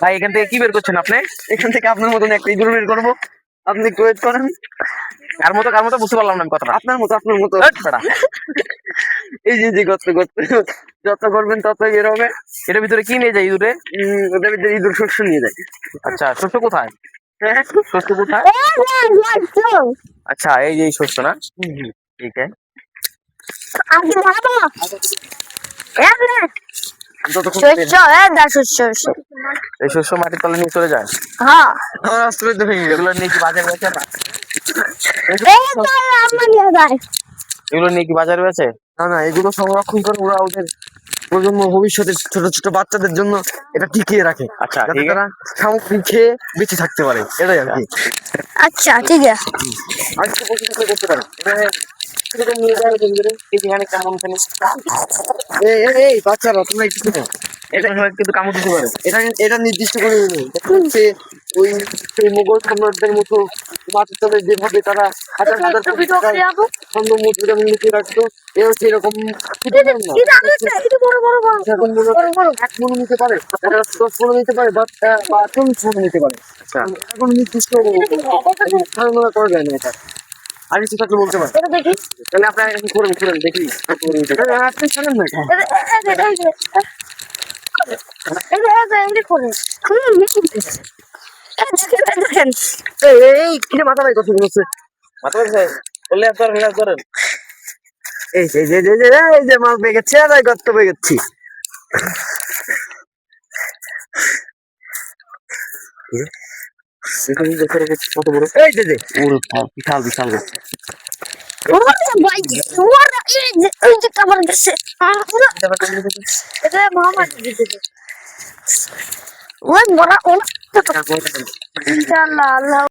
ভাই এখান থেকে কি বের করছেন আপনি? এখান থেকে আপনার মতন একটা ইঁদুর বের করবো, আপনি একটু ওয়েট করেন। কার মতো বুঝতে পারলাম না আমি কথাটা। আপনার মতো হাট বেটা। এই যে গর্ত যত করবেন ততই বের হবে। এটার ভিতরে কি নিয়ে যায় ইঁদুরে? ওটার ভিতরে ইঁদুর শস্য নিয়ে যায়। আচ্ছা, শস্য কোথায়? শস্য কোথায়? আচ্ছা, এই যে এই শস্য না? ঠিক আছে। এই শস্য মাটির তলে নিয়ে চলে যায়। আমার আসলে তো ভেঙে গেল। এগুলো নিয়ে কি বাজার বেচে না? এগুলো নিয়ে কি বাজার বেচে? না, এগুলো সংরক্ষণ করে ওরা ওদের প্রজন্ম ভবিষ্যতে ছোট ছোট বাচ্চাদের জন্য এটা টিকিয়ে রাখে। আচ্ছা, যাতে ঠিক তারা সামগ্রী খেয়ে বেঁচে থাকতে পারে, এটাই আর কি। আচ্ছা ঠিক আছে। আর কিছু প্রশ্ন করতে পারে। এই বাচ্চারা তোমরা একটু শোনো। এটা কিন্তু কামড় দিতে পারে। এটা নির্দিষ্ট করে হচ্ছে ওই সেই মোগল সম্রাটদের মতো মাটির তলে যেভাবে তারা হাজার হাজার কোটি টাকার স্বর্ণ মুদ্রা লুকিয়ে রাখতো, এ হচ্ছে এরকম এখন এক মনে নিতে পারে, 10 মনে নিতে পারে, বা 40 মনে নিতে পারে। এখন নির্দিষ্ট ধারণা করা যায় না এটা। আর কিছু থাকলে বলতে পারে। তাহলে আপনারা এখন করেন দেখি। আপনি শোনেন না এই কিনে মাথা নাই কথা বলছে। মাথা ব্যথা বললে আপনার ধরেন। এই যে মাল পেয়ে গেছে, আর গর্ত পেয়ে গেছি। কত বড়! এই যে বিশাল বিশাল আল্লাহ